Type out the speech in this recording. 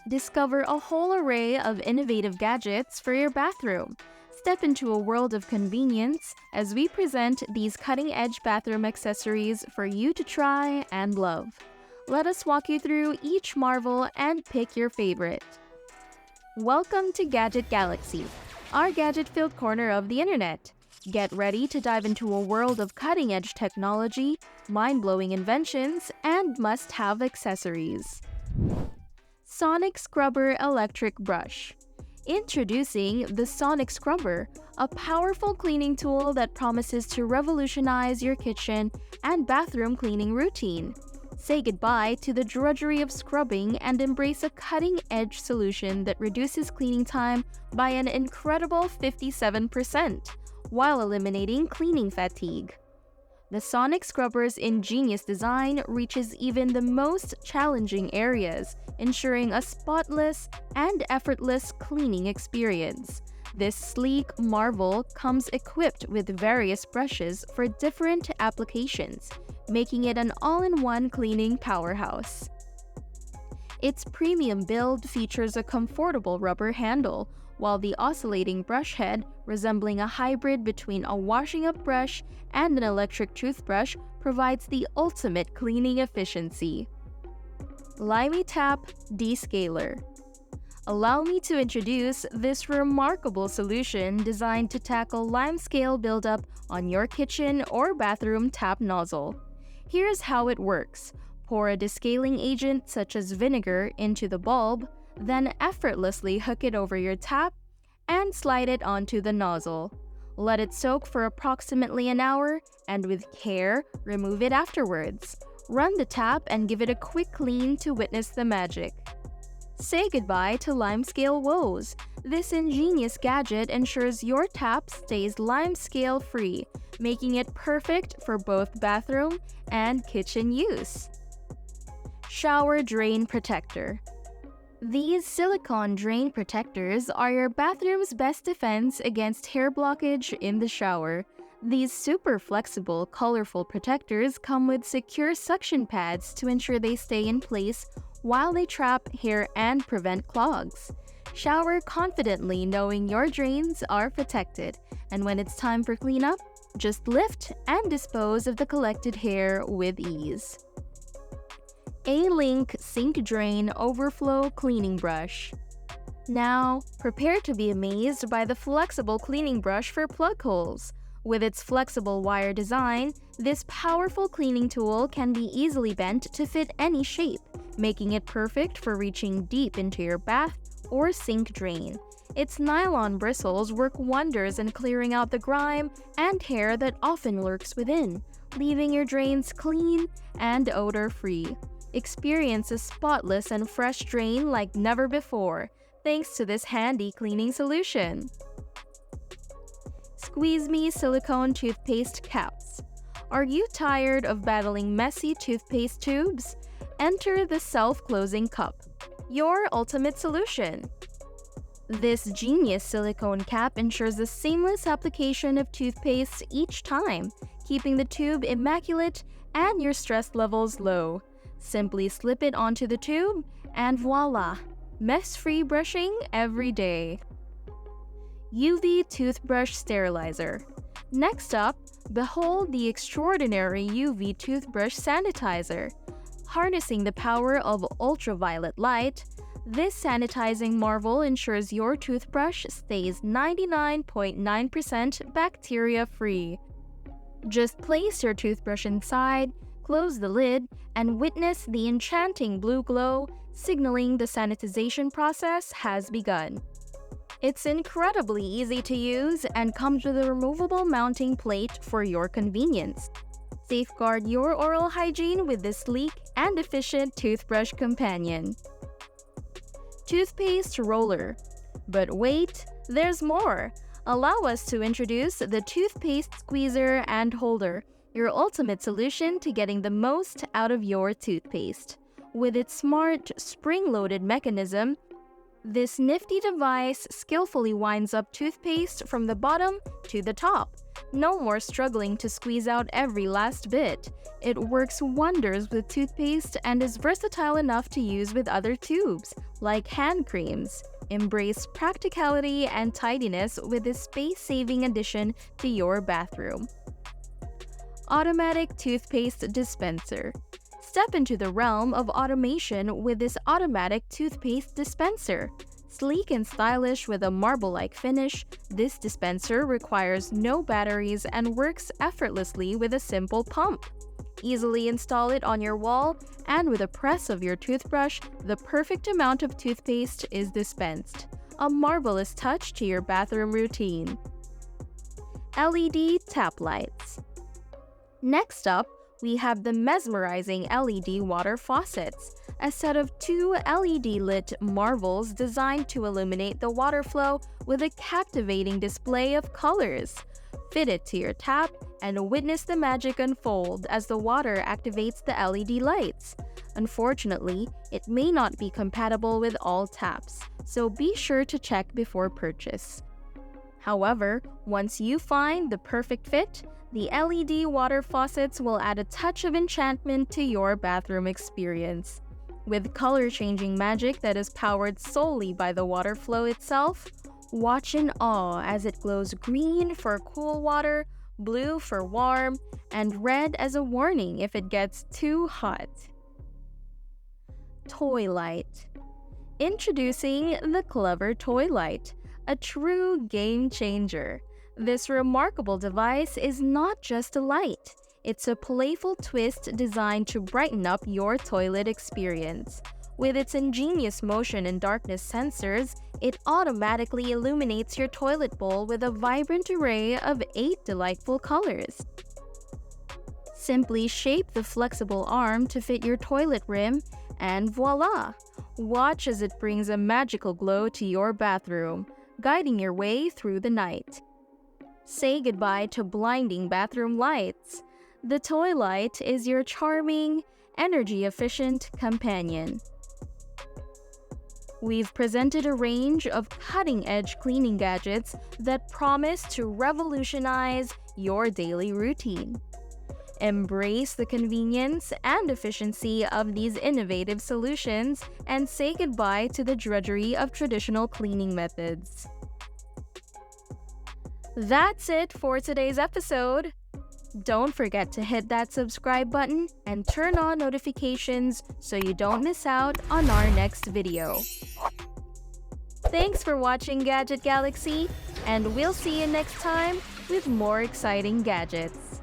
Discover a whole array of innovative gadgets for your bathroom. Step into a world of convenience as we present these cutting-edge bathroom accessories for you to try and love. Let us walk you through each marvel and pick your favorite. Welcome to Gadget Galaxy, our gadget-filled corner of the internet. Get ready to dive into a world of cutting-edge technology, mind-blowing inventions, and must-have accessories. Sonic Scrubber Electric Brush. Introducing the Sonic Scrubber, a powerful cleaning tool that promises to revolutionize your kitchen and bathroom cleaning routine. Say goodbye to the drudgery of scrubbing and embrace a cutting-edge solution that reduces cleaning time by an incredible 57%, while eliminating cleaning fatigue. The Sonic Scrubber's ingenious design reaches even the most challenging areas, ensuring a spotless and effortless cleaning experience. This sleek marvel comes equipped with various brushes for different applications, making it an all-in-one cleaning powerhouse. Its premium build features a comfortable rubber handle, while the oscillating brush head, resembling a hybrid between a washing-up brush and an electric toothbrush, provides the ultimate cleaning efficiency. Limey Tap Descaler. Allow me to introduce this remarkable solution designed to tackle limescale buildup on your kitchen or bathroom tap nozzle. Here's how it works. Pour a descaling agent such as vinegar into the bulb, then effortlessly hook it over your tap and slide it onto the nozzle. Let it soak for approximately an hour, and with care, remove it afterwards. Run the tap and give it a quick clean to witness the magic. Say goodbye to limescale woes. This ingenious gadget ensures your tap stays limescale free, making it perfect for both bathroom and kitchen use. Shower Drain Protector. These silicone drain protectors are your bathroom's best defense against hair blockage in the shower. These super flexible, colorful protectors come with secure suction pads to ensure they stay in place while they trap hair and prevent clogs. Shower confidently knowing your drains are protected, and when it's time for cleanup, just lift and dispose of the collected hair with ease. ALINK Sink Drain Overflow Cleaning Brush. Now, prepare to be amazed by the flexible cleaning brush for plug holes. With its flexible wire design, this powerful cleaning tool can be easily bent to fit any shape, making it perfect for reaching deep into your bath or sink drain. Its nylon bristles work wonders in clearing out the grime and hair that often lurks within, leaving your drains clean and odor-free. Experience a spotless and fresh drain like never before, thanks to this handy cleaning solution. SqueezMe Silicone Toothpaste Caps. Are you tired of battling messy toothpaste tubes? Enter the self-closing cup, your ultimate solution. This genius silicone cap ensures a seamless application of toothpaste each time, keeping the tube immaculate and your stress levels low. Simply slip it onto the tube, and voila! Mess-free brushing every day. UV Toothbrush Sterilizer. Next up, behold the extraordinary UV Toothbrush Sanitizer. Harnessing the power of ultraviolet light, this sanitizing marvel ensures your toothbrush stays 99.9% bacteria-free. Just place your toothbrush inside, close the lid, and witness the enchanting blue glow, signaling the sanitization process has begun. It's incredibly easy to use and comes with a removable mounting plate for your convenience. Safeguard your oral hygiene with this sleek and efficient toothbrush companion. Toothpaste Roller. But wait, there's more! Allow us to introduce the Toothpaste Squeezer and Holder, your ultimate solution to getting the most out of your toothpaste. With its smart, spring-loaded mechanism, this nifty device skillfully winds up toothpaste from the bottom to the top, No more struggling to squeeze out every last bit. It works wonders with toothpaste and is versatile enough to use with other tubes, like hand creams. Embrace practicality and tidiness with this space-saving addition to your bathroom. Automatic Toothpaste Dispenser. Step into the realm of automation with this automatic toothpaste dispenser. Sleek and stylish with a marble-like finish, this dispenser requires no batteries and works effortlessly with a simple pump. Easily install it on your wall, and with a press of your toothbrush, the perfect amount of toothpaste is dispensed. A marvelous touch to your bathroom routine. LED Tap Lights. Next up, we have the mesmerizing LED water faucets, a set of 2 LED-lit marvels designed to illuminate the water flow with a captivating display of colors. Fit it to your tap and witness the magic unfold as the water activates the LED lights. Unfortunately, it may not be compatible with all taps, so be sure to check before purchase. However, once you find the perfect fit, the LED water faucets will add a touch of enchantment to your bathroom experience. With color-changing magic that is powered solely by the water flow itself, watch in awe as it glows green for cool water, blue for warm, and red as a warning if it gets too hot. Toilight. Introducing the clever Toilight, a true game changer. This remarkable device is not just a light. It's a playful twist designed to brighten up your toilet experience. With its ingenious motion and darkness sensors, it automatically illuminates your toilet bowl with a vibrant array of 8 delightful colors. Simply shape the flexible arm to fit your toilet rim, and voila! Watch as it brings a magical glow to your bathroom, guiding your way through the night. Say goodbye to blinding bathroom lights. The Toilight is your charming, energy-efficient companion. We've presented a range of cutting-edge cleaning gadgets that promise to revolutionize your daily routine. Embrace the convenience and efficiency of these innovative solutions and say goodbye to the drudgery of traditional cleaning methods. That's it for today's episode. Don't forget to hit that subscribe button and turn on notifications so you don't miss out on our next video. Thanks for watching Gadget Galaxy, and we'll see you next time with more exciting gadgets.